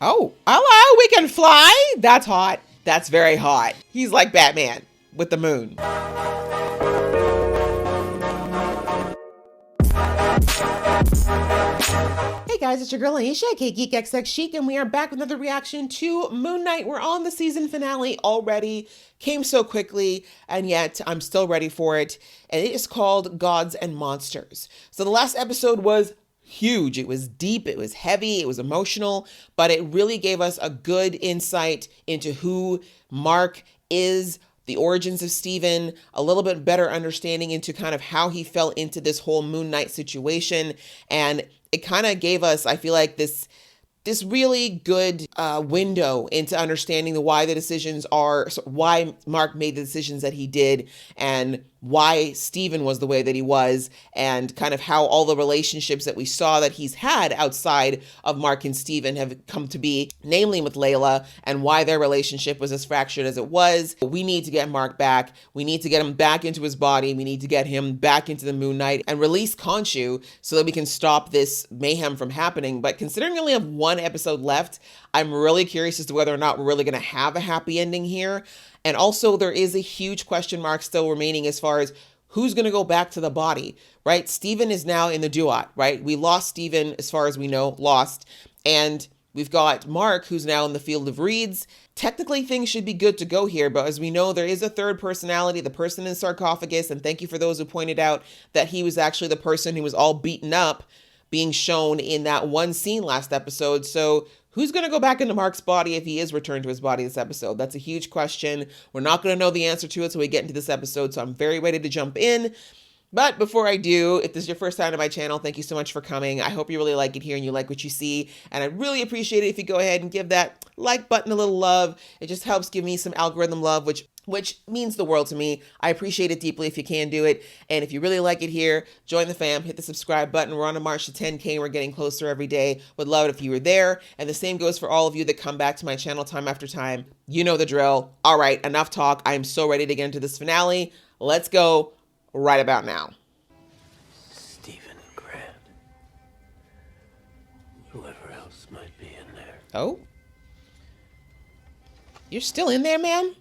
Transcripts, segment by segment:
Oh, hello, we can fly? That's hot. That's very hot. He's like Batman with the moon. Hey guys, it's your girl Aisha, aka Geek XX Chic, and we are back with another reaction to Moon Knight. We're on the season finale already. Came so quickly, and yet I'm still ready for it. And it is called Gods and Monsters. So the last episode was huge. It was deep, it was heavy, it was emotional, but it really gave us a good insight into who Mark is, the origins of Stephen, a little bit better understanding into kind of how he fell into this whole Moon Knight situation. And it kind of gave us, I feel like, this really good window into understanding why the decisions are, why Mark made the decisions that he did, and why Stephen was the way that he was, and kind of how all the relationships that we saw that he's had outside of Mark and Stephen have come to be, namely with Layla, and why their relationship was as fractured as it was. We need to get Mark back. We need to get him back into his body. We need to get him back into the Moon Knight and release Khonshu so that we can stop this mayhem from happening. But considering we only have one episode left, I'm really curious as to whether or not we're really going to have a happy ending here. And also there is a huge question mark still remaining as far as who's going to go back to the body, right? Stephen is now in the duat, right? We lost Stephen, as far as we know, lost. And we've got Mark, who's now in the field of reeds. Technically, things should be good to go here, but as we know, there is a third personality, the person in the sarcophagus. And thank you for those who pointed out that he was actually the person who was all beaten up, being shown in that one scene last episode. So who's going to go back into Mark's body if he is returned to his body this episode? That's a huge question. We're not going to know the answer to it until we get into this episode, so I'm very ready to jump in. But before I do, if this is your first time to my channel, thank you so much for coming. I hope you really like it here and you like what you see. And I'd really appreciate it if you go ahead and give that like button a little love. It just helps give me some algorithm love, which means the world to me. I appreciate it deeply if you can do it. And if you really like it here, join the fam, hit the subscribe button. We're on a march to 10K. We're getting closer every day. Would love it if you were there. And the same goes for all of you that come back to my channel time after time. You know the drill. All right, enough talk. I am so ready to get into this finale. Let's go right about now. Stephen Grant. Whoever else might be in there. Oh? You're still in there, ma'am?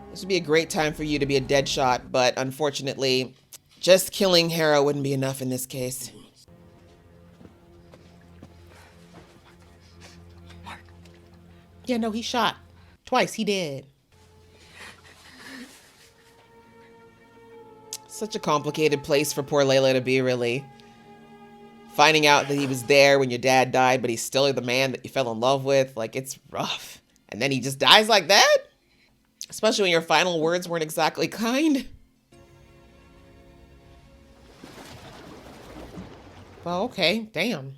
This would be a great time for you to be a dead shot, but unfortunately, just killing Harrow wouldn't be enough in this case. Yeah, no, he shot. Twice, he did. Such a complicated place for poor Layla to be, really. Finding out that he was there when your dad died, but he's still the man that you fell in love with. Like, it's rough. And then he just dies like that? Especially when your final words weren't exactly kind. Well, okay, damn.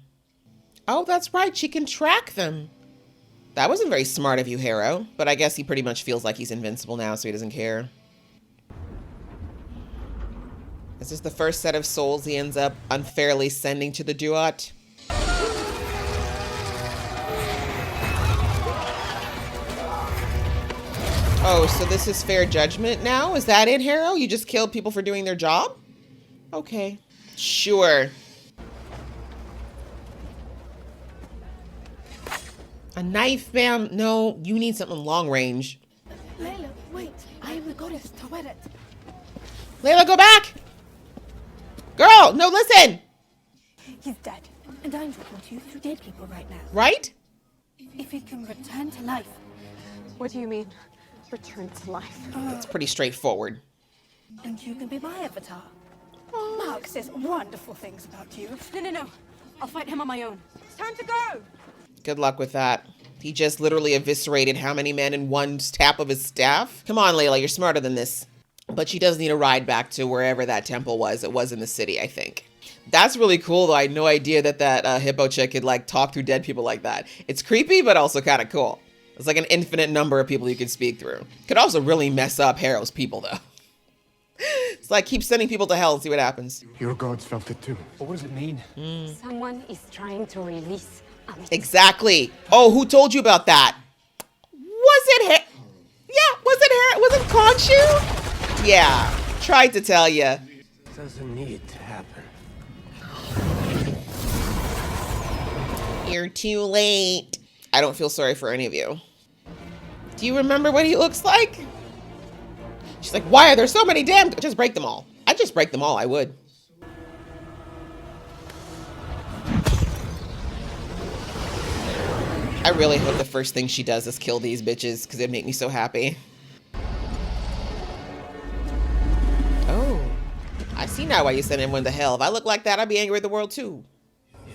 Oh, that's right, she can track them. That wasn't very smart of you, Harrow. But I guess he pretty much feels like he's invincible now, so he doesn't care. Is this the first set of souls he ends up unfairly sending to the duat? Oh, so this is fair judgment now? Is that it, Harrow? You just killed people for doing their job? Okay. Sure. A knife, ma'am? No, you need something long range. Layla, wait. I am the goddess, Taweret. Layla, go back! Girl, no, listen! He's dead, and I'm talking to you through dead people right now. Right? If he can return to life. What do you mean, return to life? That's pretty straightforward. And you can be my avatar. Mark says wonderful things about you. No. I'll fight him on my own. It's time to go! Good luck with that. He just literally eviscerated how many men in one tap of his staff? Come on, Layla, you're smarter than this. But she does need a ride back to wherever that temple was. It was in the city, I think. That's really cool, though. I had no idea that hippo chick could, like, talk through dead people like that. It's creepy, but also kind of cool. It's like an infinite number of people you could speak through. Could also really mess up Harrow's people, though. It's like, keep sending people to hell and see what happens. Your gods felt it too. But what does it mean? Someone is trying to release Amit. Exactly. Oh, who told you about that? Was it was it Khonshu? Yeah, tried to tell you. Doesn't need to happen. You're too late. I don't feel sorry for any of you. Do you remember what he looks like? She's like, why are there so many damn... Just break them all. I'd just break them all, I would. I really hope the first thing she does is kill these bitches, because it'd make me so happy. Oh. I see now why you sent everyone to hell. If I look like that, I'd be angry at the world too.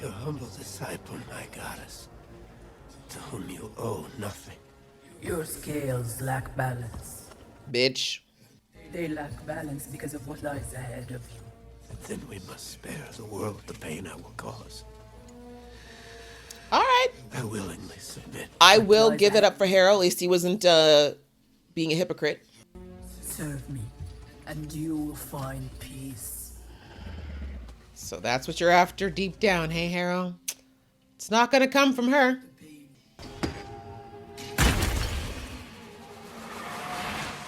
Your humble disciple, my goddess, to whom you owe nothing. Your scales lack balance. Bitch. They lack balance because of what lies ahead of you. Then we must spare the world the pain I will cause. All right. I willingly submit. I will give it up for Harold. At least he wasn't being a hypocrite. Serve me, and you will find peace. So that's what you're after deep down, hey, Harold? It's not going to come from her.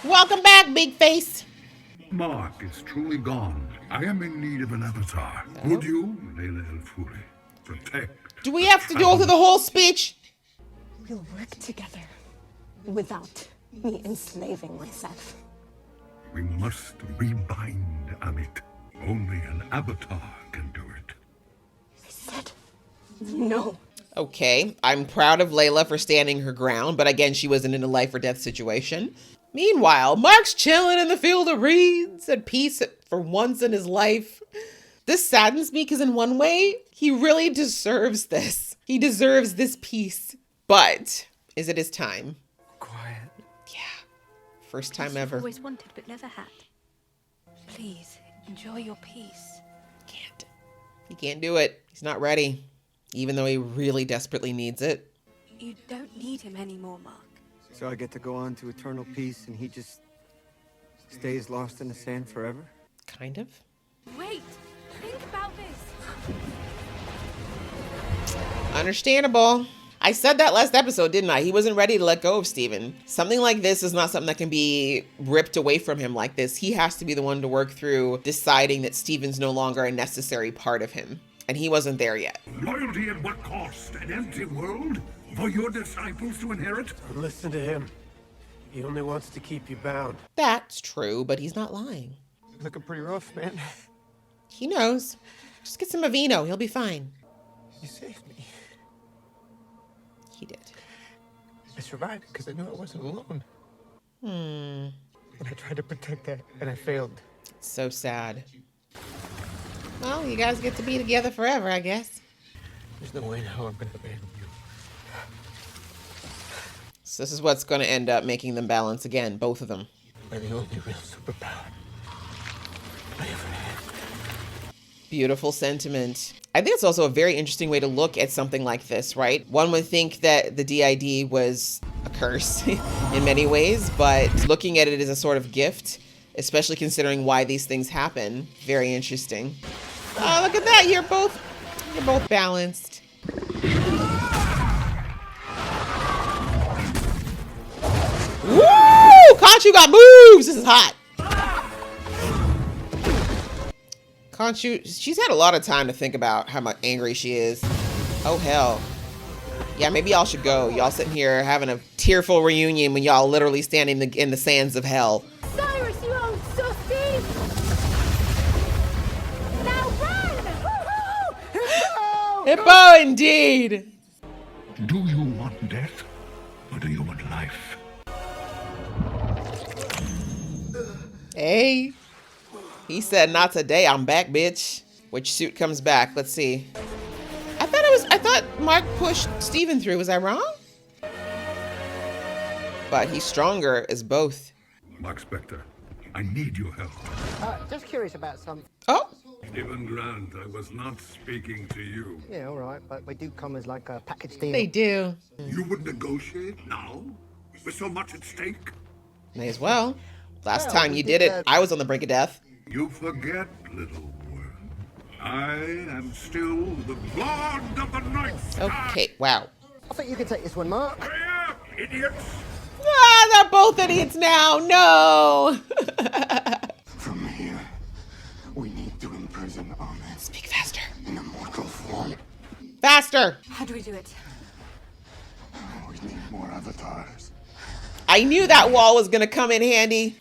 Welcome back, big face. Mark is truly gone. I am in need of an avatar. Would you, Layla El Furi, protect? Do we have to go through the whole speech? We'll work together without me enslaving myself. We must rebind Amit. Only an avatar can do it. I said no. Okay, I'm proud of Layla for standing her ground, but again, she wasn't in a life or death situation. Meanwhile, Mark's chilling in the field of reeds at peace for once in his life. This saddens me because in one way, he really deserves this. He deserves this peace. But is it his time? Quiet. Yeah. First time ever. Always wanted but never had. Please, enjoy your peace. Can't. He can't do it. He's not ready. Even though he really desperately needs it. You don't need him anymore, Mark. So I get to go on to eternal peace and he just stays lost in the sand forever? Kind of. Wait, think about this. Understandable. I said that last episode, didn't I? He wasn't ready to let go of Steven. Something like this is not something that can be ripped away from him like this. He has to be the one to work through deciding that Steven's no longer a necessary part of him. And he wasn't there yet. Loyalty at what cost? An empty world? For your disciples to inherit? Don't listen to him. He only wants to keep you bound. That's true, but he's not lying. Looking pretty rough, man. He knows. Just get some Aveeno. He'll be fine. You saved me. He did. I survived because I knew I wasn't alone. And I tried to protect that, and I failed. It's so sad. Well, you guys get to be together forever, I guess. There's no way now I'm going to abandon you. So this is what's going to end up making them balance again, both of them. You're the only real superpower I ever had. Beautiful sentiment. I think it's also a very interesting way to look at something like this, right? One would think that the DID was a curse in many ways, but looking at it as a sort of gift, especially considering why these things happen, very interesting. Oh, look at that! You're both balanced. Woo! Conchu got moves! This is hot. Conchu, she's had a lot of time to think about how much angry she is. Oh, hell. Yeah, maybe y'all should go. Y'all sitting here having a tearful reunion when y'all literally standing in the sands of hell. Cyrus, you old softy! Now run! Hippo, indeed. Do you want death? Or do you want life? Hey. He said, not today. I'm back, bitch. Which suit comes back? Let's see. I thought Mark pushed Steven through. Was I wrong? But he's stronger as both. Mark Spector, I need your help. Just curious about some. Oh, Stephen Grant, I was not speaking to you. Yeah, all right, but we do come as like a package deal. they do. You would negotiate now? With so much at stake? May as well. Last Well, time we you did did it, that. I was on the brink of death. You forget, little world. I am still the Lord of the Night Sky. Okay, wow. I think you can take this one, Mark. Hurry up, idiots! Ah, they're both idiots now. No. From here, we need to imprison Ahmed Speak faster. in a mortal form. Faster. How do we do it? We need more avatars. I knew that wall was gonna come in handy.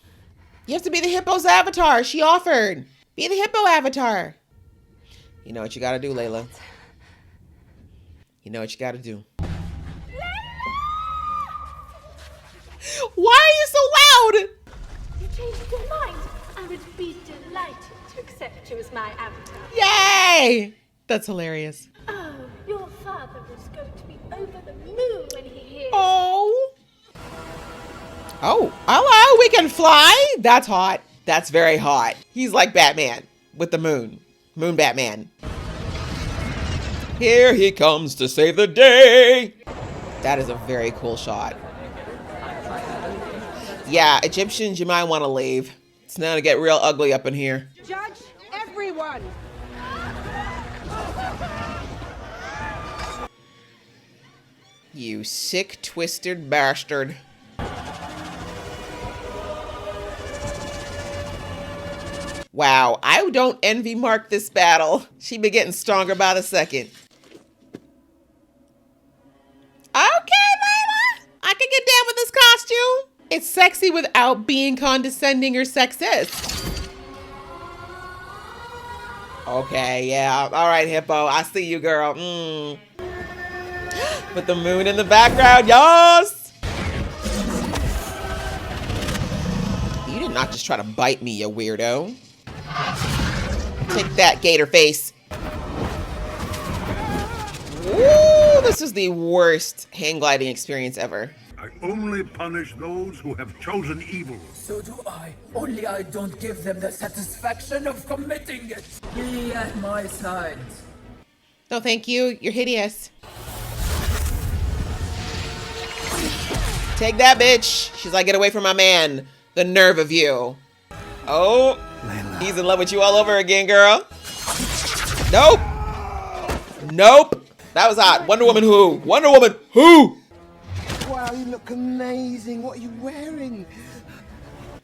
You have to be the hippo's avatar. She offered. Be the hippo avatar. You know what you gotta do, Layla. You know what you gotta do. Why are you so loud? You changed your mind. I would be delighted to accept you as my avatar. Yay! That's hilarious. Oh, your father is going to be over the moon when he hears. Oh. Oh, hello, we can fly? That's hot. That's very hot. He's like Batman with the moon. Moon Batman. Here he comes to save the day. That is a very cool shot. Yeah, Egyptians, you might want to leave. It's now to get real ugly up in here. Judge everyone. You sick, twisted bastard. Wow, I don't envy Mark this battle. She be getting stronger by the second. Okay, Layla. I can get down with this costume. It's sexy without being condescending or sexist. Okay, yeah. All right, Hippo. I see you, girl. With the moon in the background, yes! You did not just try to bite me, you weirdo. Take that, gator face. Ooh, this is the worst hang gliding experience ever. I only punish those who have chosen evil. So do I. Only I don't give them the satisfaction of committing it. Be at my side. No, thank you. You're hideous. Take that, bitch. She's like, get away from my man. The nerve of you. Oh, Layla. he's in love with you all over again, girl. Nope. Nope. That was hot. Wonder Woman who? Wonder Woman who? Wow, you look amazing. What are you wearing?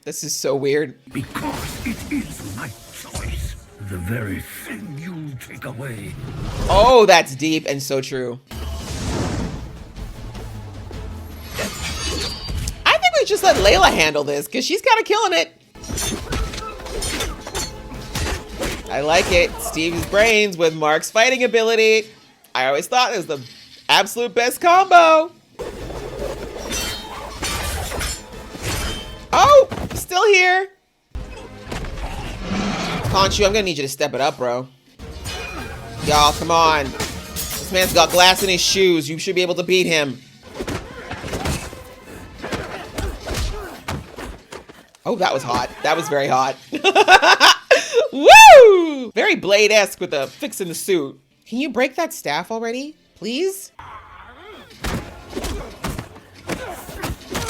This is so weird. Because it is my choice. The very thing you take away. Oh, that's deep and so true. I think we just let Layla handle this because she's kind of killing it. I like it. Steve's brains with Mark's fighting ability. I always thought it was the absolute best combo. Oh, still here. Conchu, I'm gonna need you to step it up, bro. Y'all, come on. This man's got glass in his shoes. You should be able to beat him. Oh, that was hot. That was very hot. Woo! Very Blade-esque with the fix in the suit. Can you break that staff already? Please?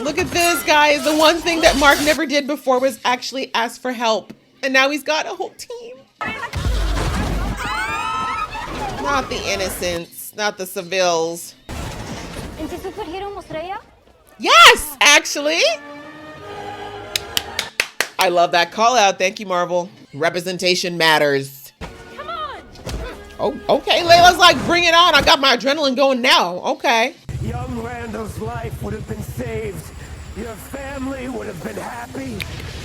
Look at this, guys. The one thing that Mark never did before was actually ask for help. And now he's got a whole team. Not the innocents. Not the civils. Yes, actually. I love that call out. Thank you, Marvel. Representation matters. Come on! Oh, okay. Layla's like, bring it on. I got my adrenaline going now. Okay. Young Randall's life would have been saved. Your family would have been happy.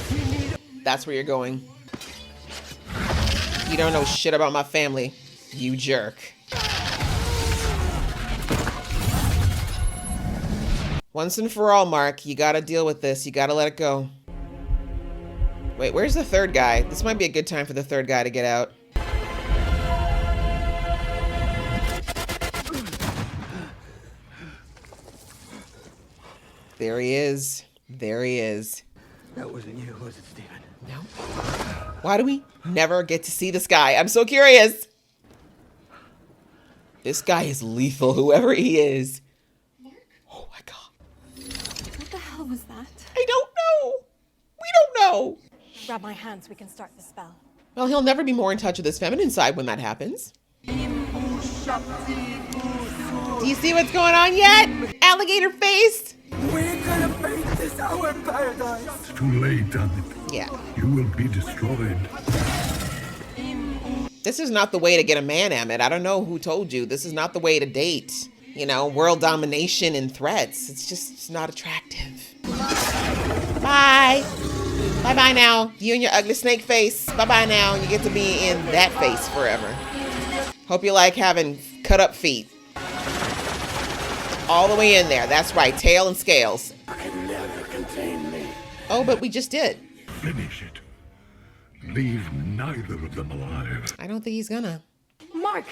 You need... That's where you're going. You don't know shit about my family, you jerk. Once and for all, Mark, you gotta deal with this. You gotta let it go. Wait, where's the third guy? This might be a good time for the third guy to get out. There he is. There he is. That wasn't you, was it, Steven? No. Why do we never get to see this guy? I'm so curious. This guy is lethal, whoever he is. Oh my God. What the hell was that? I don't know. We don't know. Grab my hands, we can start the spell. Well, he'll never be more in touch with his feminine side when that happens. Do you see what's going on yet? Alligator face? We're gonna make this our paradise. It's too late, Annette. Yeah. You will be destroyed. This is not the way to get a man, Emmett. I don't know who told you. This is not the way to date. You know, world domination and threats. It's not attractive. Bye. Bye-bye now. You and your ugly snake face. Bye-bye now. You get to be in that face forever. Hope you like having cut up feet. All the way in there. That's right. Tail and scales. You can never contain me. Oh, but we just did. Finish it. Leave neither of them alive. I don't think he's gonna. Mark,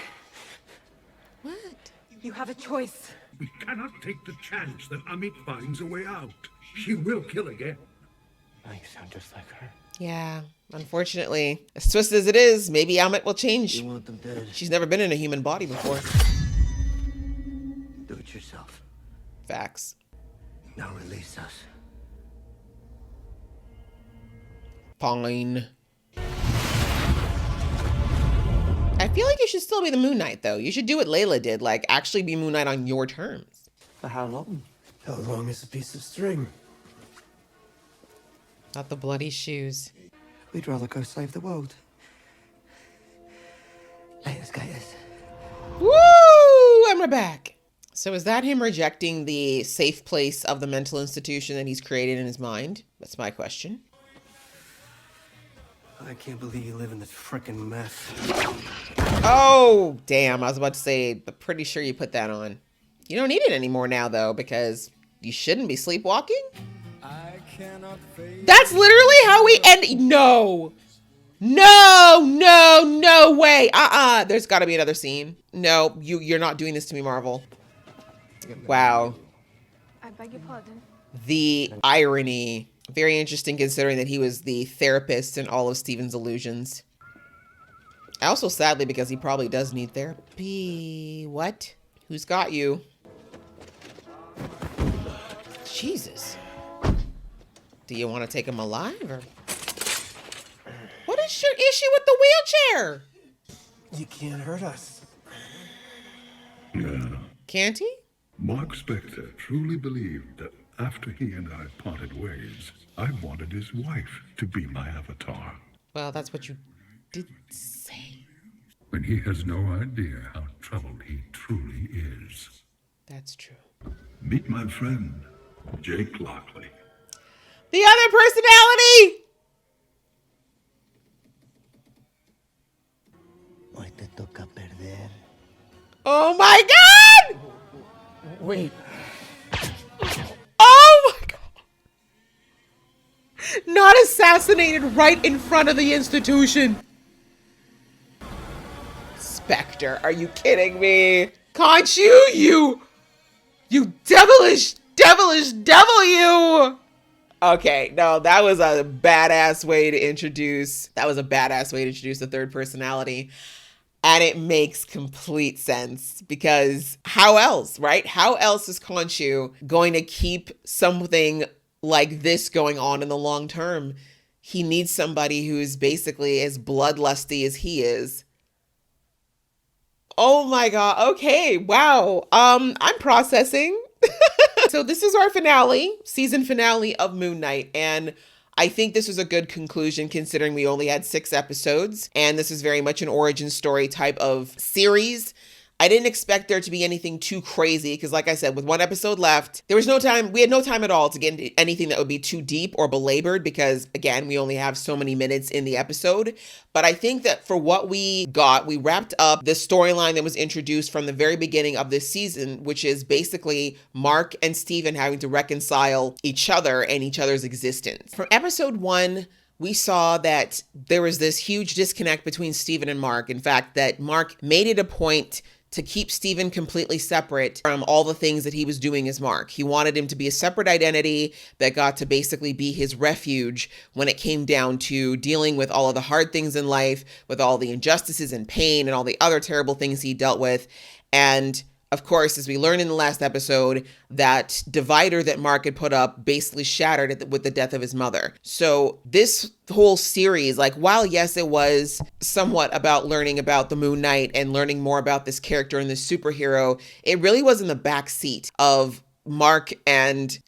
What? you have a choice. We cannot take the chance that Amit finds a way out. She will kill again. Now you sound just like her. Yeah, unfortunately. As twisted as it is, maybe Amit will change. You want them dead? She's never been in a human body before. Do it yourself. Facts. Now release us. Fine. I feel like you should still be the Moon Knight, though. You should do what Layla did, like actually be Moon Knight on your terms. For how long? How long is a piece of string? Not the bloody shoes. We'd rather go save the world. Laters, gators. Woo! And we're back. So is that him rejecting the safe place of the mental institution that he's created in his mind? That's my question. I can't believe you live in this frickin' mess. Oh, damn. I was about to say, but pretty sure you put that on. You don't need it anymore now, though, because you shouldn't be sleepwalking. That's literally how we end. No. No way. There's got to be another scene. No, you're not doing this to me, Marvel. Wow. I beg your pardon. The irony. Very interesting considering that he was the therapist in all of Steven's illusions. Also, sadly, because he probably does need therapy. What? Who's got you? Jesus. Do you want to take him alive or? What is your issue with the wheelchair? You can't hurt us. Yeah. Can't he? Mark Spector truly believed that after he and I parted ways, I wanted his wife to be my avatar. Well, that's what you did say. When he has no idea how troubled he truly is. That's true. Meet my friend, Jake Lockley. The other personality! Hoy te toca perder. Oh my God! Wait. Oh my God! Not assassinated right in front of the institution. Spectre, are you kidding me? Can't you devilish devil you! Okay, no, that was a badass way to introduce the third personality. And it makes complete sense because how else, right? How else is Khonshu going to keep something like this going on in the long term? He needs somebody who's basically as bloodlusty as he is. Oh my God. Okay. Wow. I'm processing. So this is our finale, season finale of Moon Knight. And I think this was a good conclusion considering we only had 6 episodes. And this is very much an origin story type of series. I didn't expect there to be anything too crazy because like I said, with 1 episode left, there was no time. We had no time at all to get into anything that would be too deep or belabored because again, we only have so many minutes in the episode. But I think that for what we got, we wrapped up the storyline that was introduced from the very beginning of this season, which is basically Mark and Steven having to reconcile each other and each other's existence. From episode 1, we saw that there was this huge disconnect between Steven and Mark. In fact, that Mark made it a point to keep Steven completely separate from all the things that he was doing as Mark. He wanted him to be a separate identity that got to basically be his refuge when it came down to dealing with all of the hard things in life, with all the injustices and pain and all the other terrible things he dealt with. And of course, as we learned in the last episode, that divider that Mark had put up basically shattered with the death of his mother. So this whole series, like while yes, it was somewhat about learning about the Moon Knight and learning more about this character and this superhero, it really was in the back seat of Mark and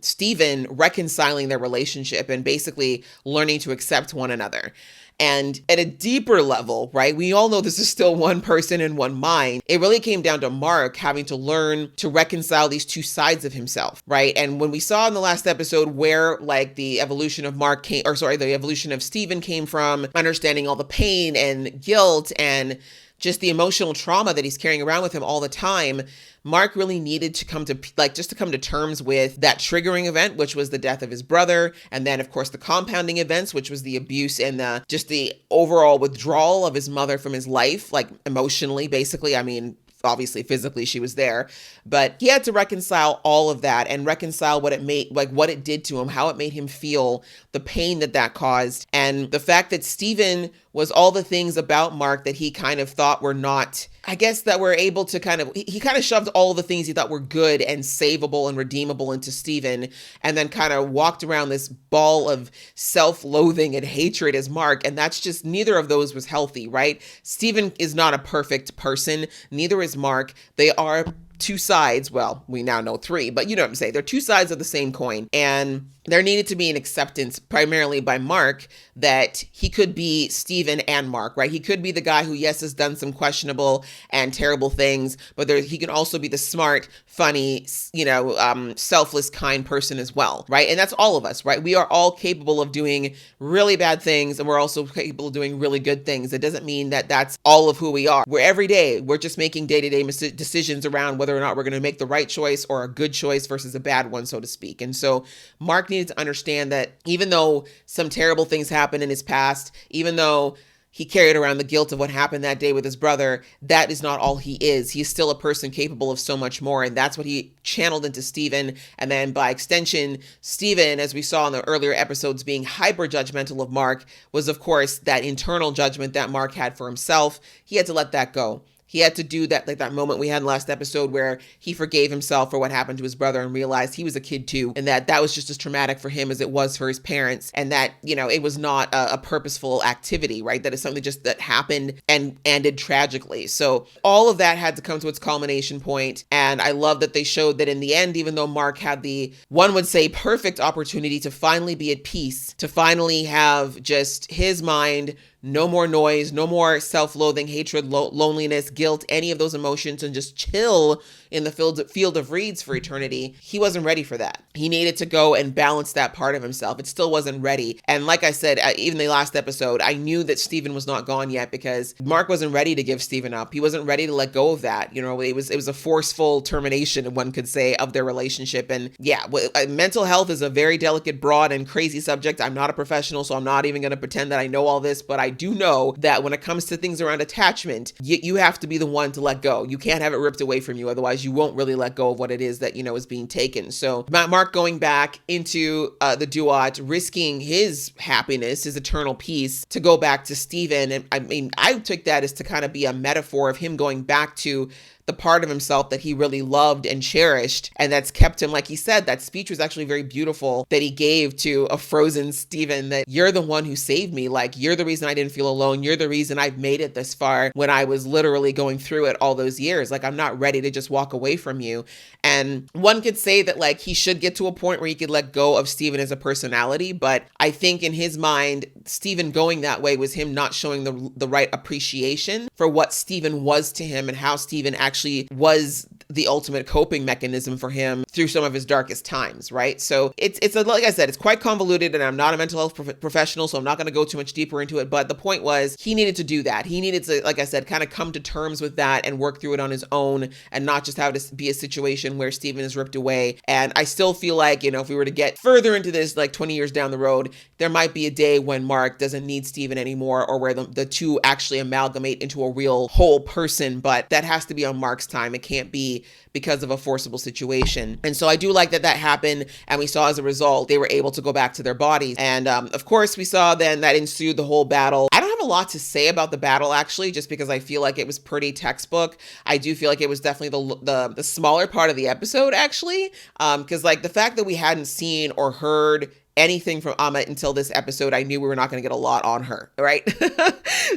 Steven reconciling their relationship and basically learning to accept one another. And at a deeper level, right, we all know this is still one person in one mind. It really came down to Mark having to learn to reconcile these two sides of himself, right? And when we saw in the last episode where like the evolution of the evolution of Stephen came from, understanding all the pain and guilt and just the emotional trauma that he's carrying around with him all the time, Mark really needed to come to terms with that triggering event, which was the death of his brother. And then of course the compounding events, which was the abuse and the overall withdrawal of his mother from his life, like emotionally, basically. I mean, obviously physically she was there, but he had to reconcile all of that and reconcile what it did to him, how it made him feel, the pain that caused, and the fact that Stephen was all the things about Mark that he kind of thought were not, I guess, that were able to he kind of shoved all the things he thought were good and savable and redeemable into Stephen, and then kind of walked around this ball of self-loathing and hatred as Mark. And that's just, neither of those was healthy, right? Stephen is not a perfect person. Neither is Mark. They are two sides. Well, we now know three, but you know what I'm saying. They're two sides of the same coin. And there needed to be an acceptance primarily by Mark that he could be Stephen and Mark, right? He could be the guy who, yes, has done some questionable and terrible things, but he can also be the smart, funny, selfless, kind person as well, right? And that's all of us, right? We are all capable of doing really bad things, and we're also capable of doing really good things. It doesn't mean that that's all of who we are. Every day, we're just making day-to-day decisions around whether or not we're going to make the right choice or a good choice versus a bad one, so to speak. And so Mark needed to understand that even though some terrible things happened in his past, even though he carried around the guilt of what happened that day with his brother, that is not all he is. He's still a person capable of so much more. And that's what he channeled into Stephen. And then by extension, Stephen, as we saw in the earlier episodes, being hyper judgmental of Mark, was of course that internal judgment that Mark had for himself. He had to let that go. He had to do that, like that moment we had in the last episode where he forgave himself for what happened to his brother and realized he was a kid too, and that was just as traumatic for him as it was for his parents, and that, it was not a purposeful activity, right? That is something just that happened and ended tragically. So all of that had to come to its culmination point, and I love that they showed that in the end, even though Mark had the, one would say, perfect opportunity to finally be at peace, to finally have just his mind, no more noise, no more self-loathing, hatred, loneliness, guilt, any of those emotions, and just chill in the field of reeds for eternity. He wasn't ready for that. He needed to go and balance that part of himself. It still wasn't ready. And like I said, even the last episode, I knew that Stephen was not gone yet because Mark wasn't ready to give Stephen up. He wasn't ready to let go of that. It was a forceful termination, one could say, of their relationship. And yeah, mental health is a very delicate, broad, and crazy subject. I'm not a professional, so I'm not even going to pretend that I know all this, but I do know that when it comes to things around attachment, you have to be the one to let go. You can't have it ripped away from you. Otherwise, you won't really let go of what it is that, is being taken. So Mark going back into the duat, risking his happiness, his eternal peace, to go back to Stephen. And I mean, I took that as to kind of be a metaphor of him going back to the part of himself that he really loved and cherished, and that's kept him, like he said, that speech was actually very beautiful that he gave to a frozen Stephen, that you're the one who saved me. Like, you're the reason I didn't feel alone. You're the reason I've made it this far when I was literally going through it all those years. Like, I'm not ready to just walk away from you. And one could say that, like, he should get to a point where he could let go of Stephen as a personality, but I think in his mind, Stephen going that way was him not showing the right appreciation for what Stephen was to him and how Stephen actually was the ultimate coping mechanism for him through some of his darkest times, right? So it's like I said, it's quite convoluted, and I'm not a mental health professional, so I'm not going to go too much deeper into it. But the point was, he needed to do that. He needed to, like I said, kind of come to terms with that and work through it on his own, and not just have it be a situation where Stephen is ripped away. And I still feel like, if we were to get further into this, like 20 years down the road, there might be a day when Mark doesn't need Stephen anymore, or where the two actually amalgamate into a real whole person. But that has to be on Mark's time. It can't be because of a forcible situation. And so I do like that happened, and we saw as a result they were able to go back to their bodies. And of course we saw then that ensued the whole battle. I don't have a lot to say about the battle, actually, just because I feel like it was pretty textbook. I do feel like it was definitely the smaller part of the episode, actually, because like the fact that we hadn't seen or heard anything from Amit until this episode, I knew we were not going to get a lot on her, right?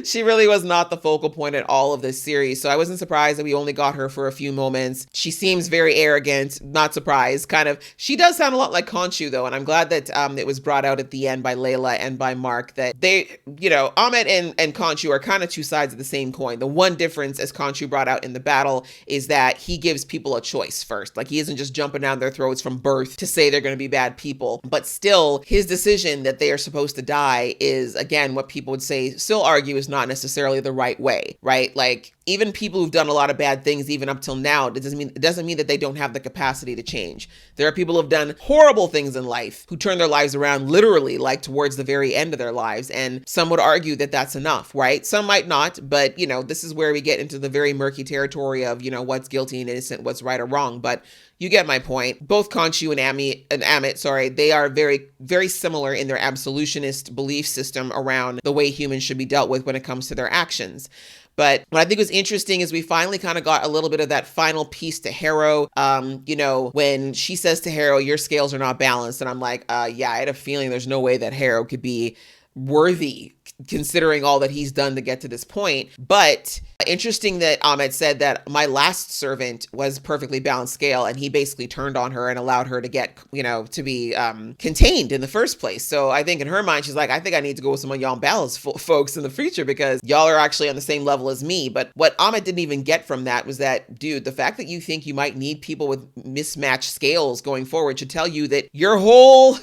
She really was not the focal point at all of this series. So I wasn't surprised that we only got her for a few moments. She seems very arrogant, not surprised, kind of. She does sound a lot like Khonshu though. And I'm glad that it was brought out at the end by Layla and by Mark that they, Amit and Khonshu are kind of two sides of the same coin. The one difference, as Khonshu brought out in the battle, is that he gives people a choice first. Like he isn't just jumping down their throats from birth to say they're going to be bad people, but still his decision that they are supposed to die is, again, what people would say, still argue is not necessarily the right way, right? Like even people who've done a lot of bad things, even up till now, it doesn't mean that they don't have the capacity to change. There are people who've done horrible things in life who turn their lives around literally like towards the very end of their lives. And some would argue that that's enough, right? Some might not, but this is where we get into the very murky territory of, what's guilty and innocent, what's right or wrong. But you get my point. Both Khonshu and Amit, they are very, very similar in their absolutionist belief system around the way humans should be dealt with when it comes to their actions. But what I think was interesting is we finally kind of got a little bit of that final piece to Harrow. When she says to Harrow, your scales are not balanced. And I'm like, yeah, I had a feeling there's no way that Harrow could be worthy considering all that he's done to get to this point. But interesting that Ahmed said that my last servant was perfectly balanced scale, and he basically turned on her and allowed her to get, to be contained in the first place. So I think in her mind, she's like, I think I need to go with some of y'all balanced folks in the future because y'all are actually on the same level as me. But what Ahmed didn't even get from that was that, dude, the fact that you think you might need people with mismatched scales going forward should tell you that your whole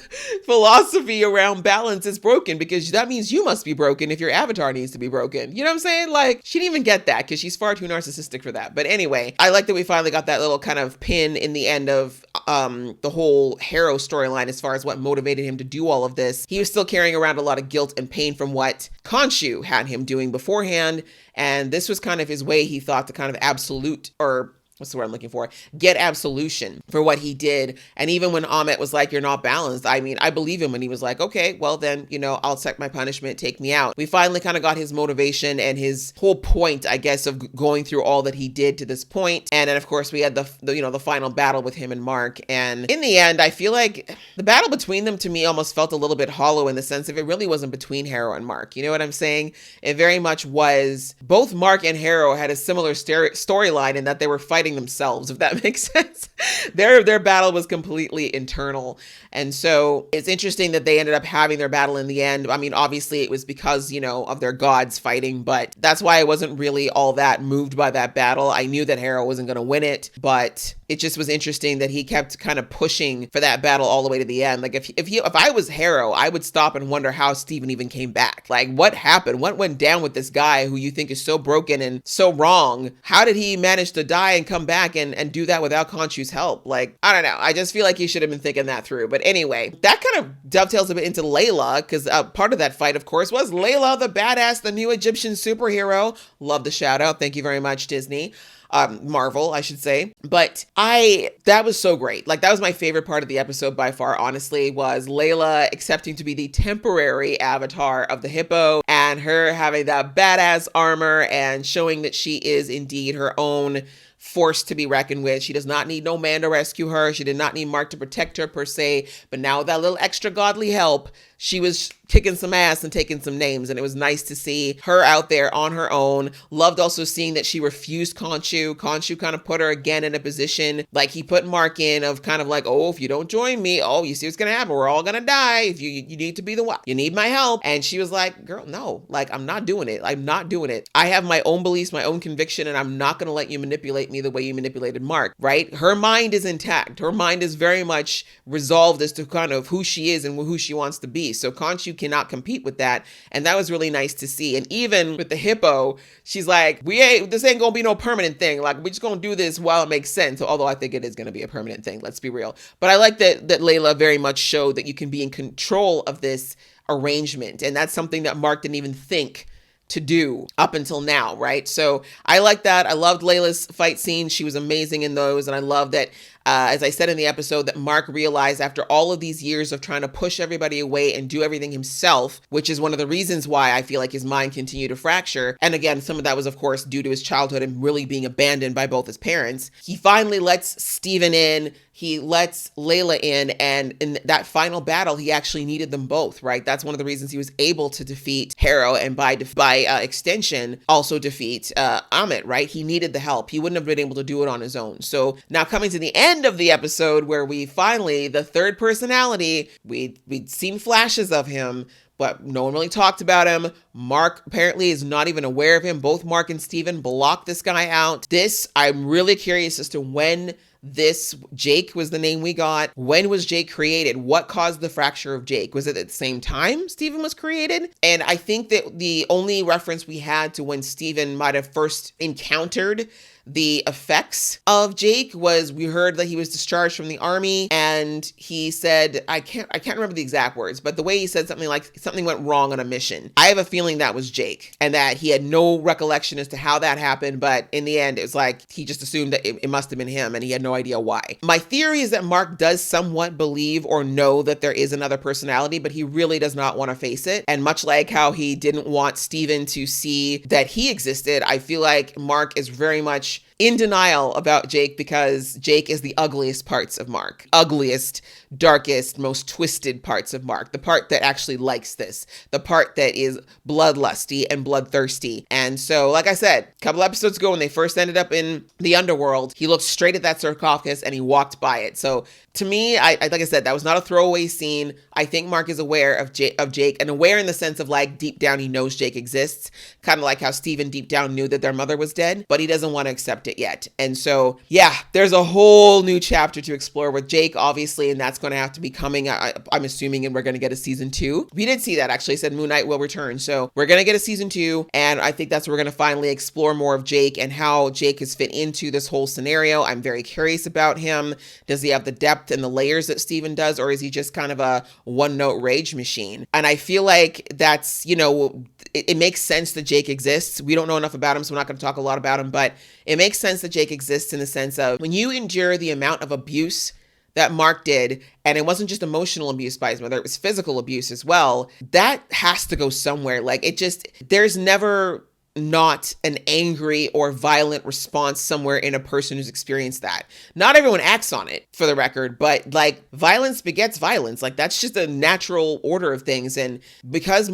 philosophy around balance is broken, because that means you must be broken if your avatar needs to be broken. You know what I'm saying? Like, she didn't even get that because she's far too narcissistic for that. But anyway, I like that we finally got that little kind of pin in the end of the whole Harrow storyline as far as what motivated him to do all of this. He was still carrying around a lot of guilt and pain from what Khonshu had him doing beforehand. And this was kind of his way, he thought, to kind of absolute, or what's the word I'm looking for? Get absolution for what he did. And even when Amit was like, you're not balanced, I mean, I believe him when he was like, okay, well then, I'll accept my punishment, take me out. We finally kind of got his motivation and his whole point, I guess, of going through all that he did to this point. And then of course we had the final battle with him and Mark. And in the end, I feel like the battle between them to me almost felt a little bit hollow in the sense of it really wasn't between Harrow and Mark. You know what I'm saying? It very much was, both Mark and Harrow had a similar storyline in that they were fighting themselves, if that makes sense. Their battle was completely internal. And so it's interesting that they ended up having their battle in the end. I mean, obviously it was because, of their gods fighting, but that's why I wasn't really all that moved by that battle. I knew that Harrow wasn't going to win it, but it just was interesting that he kept kind of pushing for that battle all the way to the end. Like if I was Harrow, I would stop and wonder how Steven even came back. Like, what happened? What went down with this guy who you think is so broken and so wrong? How did he manage to die and come back and do that without Khonshu's help? Like, I don't know. I just feel like he should have been thinking that through. But anyway, that kind of dovetails a bit into Layla, because part of that fight, of course, was Layla, the badass, the new Egyptian superhero. Love the shout out. Thank you very much, Disney. Marvel, I should say. But that was so great. Like, that was my favorite part of the episode by far, honestly, was Layla accepting to be the temporary avatar of the hippo and her having that badass armor and showing that she is indeed her own force to be reckoned with. She does not need no man to rescue her. She did not need Mark to protect her per se, but now with that little extra godly help, she was kicking some ass and taking some names, and it was nice to see her out there on her own. Loved also seeing that she refused Khonshu. Khonshu kind of put her again in a position like he put Mark in, of kind of like, oh, if you don't join me, oh, you see what's gonna happen, we're all gonna die. If you need to be the one, you need my help. And she was like, girl, no, like, I'm not doing it. I'm not doing it. I have my own beliefs, my own conviction, and I'm not gonna let you manipulate me the way you manipulated Mark, right? Her mind is intact. Her mind is very much resolved as to kind of who she is and who she wants to be. So Khonshu cannot compete with that. And that was really nice to see. And even with the hippo, she's like, this ain't gonna be no permanent thing. Like, we're just gonna do this while it makes sense. Although I think it is gonna be a permanent thing. Let's be real. But I like that Layla very much showed that you can be in control of this arrangement. And that's something that Mark didn't even think to do up until now, right? So I like that. I loved Layla's fight scenes. She was amazing in those. And I love that As I said in the episode, that Mark realized after all of these years of trying to push everybody away and do everything himself, which is one of the reasons why I feel like his mind continued to fracture. And again, some of that was, of course, due to his childhood and really being abandoned by both his parents. He finally lets Steven in. He lets Layla in, and in that final battle, he actually needed them both, right? That's one of the reasons he was able to defeat Harrow and by extension also defeat Amit, right? He needed the help. He wouldn't have been able to do it on his own. So now coming to the end of the episode where we finally, the third personality, we'd seen flashes of him, but no one really talked about him. Mark apparently is not even aware of him. Both Mark and Steven blocked this guy out. I'm really curious as to when Jake was the name we got. When was Jake created? What caused the fracture of Jake? Was it at the same time Steven was created? And I think that the only reference we had to when Steven might have first encountered the effects of Jake was we heard that he was discharged from the army, and he said, I can't remember the exact words, but the way he said something like something went wrong on a mission. I have a feeling that was Jake, and that he had no recollection as to how that happened, but in the end, it was like he just assumed that it must have been him, and he had no idea why. My theory is that Mark does somewhat believe or know that there is another personality, but he really does not want to face it. And much like how he didn't want Steven to see that he existed, I feel like Mark is very much in denial about Jake because Jake is the ugliest parts of Mark. Ugliest, darkest, most twisted parts of Mark. The part that actually likes this. The part that is bloodlusty and bloodthirsty. And so, like I said, a couple episodes ago when they first ended up in the underworld, he looked straight at that sarcophagus and he walked by it. So to me, like I said, that was not a throwaway scene. I think Mark is aware of Jake, and aware in the sense of like deep down he knows Jake exists. Kind of like how Steven deep down knew that their mother was dead, but he doesn't want to accept it yet. And so, yeah, there's a whole new chapter to explore with Jake, obviously, and that's going to have to be coming, I'm assuming, and we're going to get a season 2. We did see that, actually. It said Moon Knight will return. So we're going to get a season 2, and I think that's where we're going to finally explore more of Jake and how Jake is fit into this whole scenario. I'm very curious about him. Does he have the depth and the layers that Steven does, or is he just kind of a one-note rage machine? And I feel like that's, it makes sense that Jake exists. We don't know enough about him, so we're not going to talk a lot about him, but it makes sense that Jake exists in the sense of when you endure the amount of abuse that Mark did, and it wasn't just emotional abuse by his mother, it was physical abuse as well, that has to go somewhere. Like there's never not an angry or violent response somewhere in a person who's experienced that. Not everyone acts on it, for the record, but like violence begets violence. Like that's just a natural order of things. And because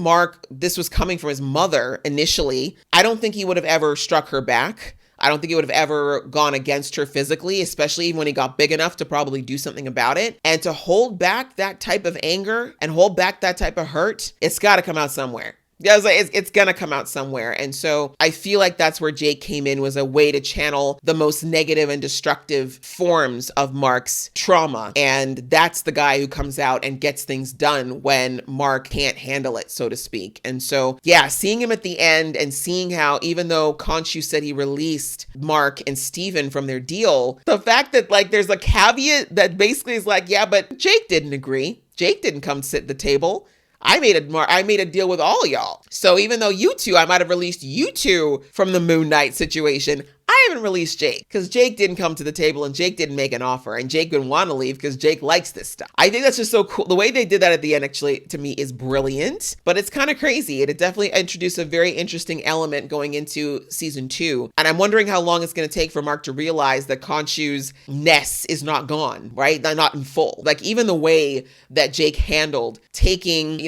this was coming from his mother initially, I don't think he would have ever struck her back. I don't think he would have ever gone against her physically, especially when he got big enough to probably do something about it. And to hold back that type of anger and hold back that type of hurt, it's got to come out somewhere. Yeah, I was like, it's gonna come out somewhere. And so I feel like that's where Jake came in, was a way to channel the most negative and destructive forms of Mark's trauma. And that's the guy who comes out and gets things done when Mark can't handle it, so to speak. And so, yeah, seeing him at the end and seeing how, even though Khonshu said he released Mark and Steven from their deal, the fact that like there's a caveat that basically is like, yeah, but Jake didn't agree. Jake didn't come sit at the table. I made a deal with all y'all. So even though I might have released you two from the Moon Knight situation, I haven't released Jake because Jake didn't come to the table and Jake didn't make an offer and Jake didn't want to leave because Jake likes this stuff. I think that's just so cool. The way they did that at the end actually to me is brilliant, but it's kind of crazy. It definitely introduced a very interesting element going into season 2. And I'm wondering how long it's going to take for Mark to realize that Khonshu's ness is not gone, right? Not in full. Like even the way that Jake handled taking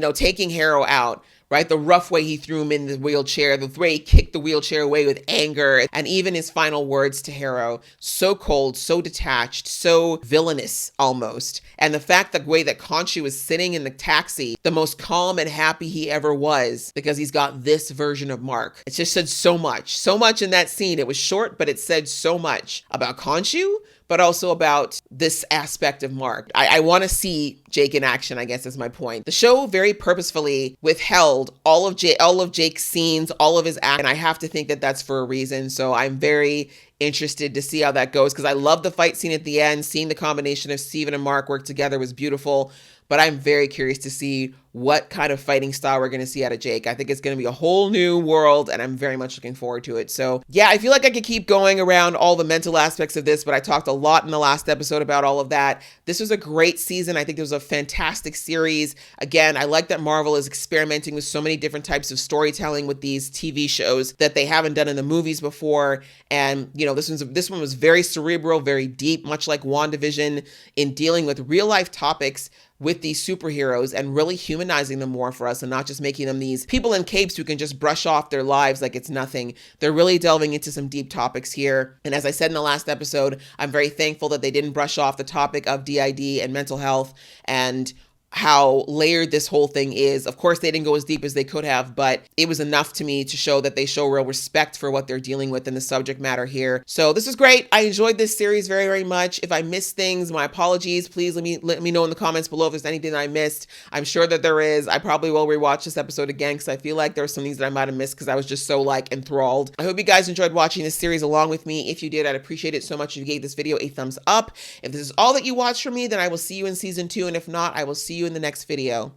Harrow out, right? The rough way he threw him in the wheelchair, the way he kicked the wheelchair away with anger, and even his final words to Harrow, so cold, so detached, so villainous almost. And the fact that the way that Khonshu was sitting in the taxi, the most calm and happy he ever was, because he's got this version of Mark. It just said so much in that scene. It was short, but it said so much about Khonshu, but also about this aspect of Mark. I want to see Jake in action, I guess is my point. The show very purposefully withheld all of Jake's scenes, all of his act, and I have to think that that's for a reason. So I'm very interested to see how that goes, because I love the fight scene at the end. Seeing the combination of Steven and Mark work together was beautiful. But I'm very curious to see what kind of fighting style we're going to see out of Jake. I think it's going to be a whole new world, and I'm very much looking forward to it. So yeah, I feel like I could keep going around all the mental aspects of this, but I talked a lot in the last episode about all of that. This was a great season. I think it was a fantastic series. Again, I like that Marvel is experimenting with so many different types of storytelling with these TV shows that they haven't done in the movies before. And, you know, this one was very cerebral, very deep, much like WandaVision, in dealing with real life topics with these superheroes and really humanizing them more for us, and not just making them these people in capes who can just brush off their lives like it's nothing. They're really delving into some deep topics here. And as I said in the last episode, I'm very thankful that they didn't brush off the topic of DID and mental health and how layered this whole thing is. Of course, they didn't go as deep as they could have, but it was enough to me to show that they show real respect for what they're dealing with in the subject matter here. So this was great. I enjoyed this series very, very much. If I missed things, my apologies. Please let me know in the comments below if there's anything that I missed. I'm sure that there is. I probably will rewatch this episode again because I feel like there were some things that I might have missed because I was just so like enthralled. I hope you guys enjoyed watching this series along with me. If you did, I'd appreciate it so much if you gave this video a thumbs up. If this is all that you watch from me, then I will see you in season 2. And if not, I will see you in the next video.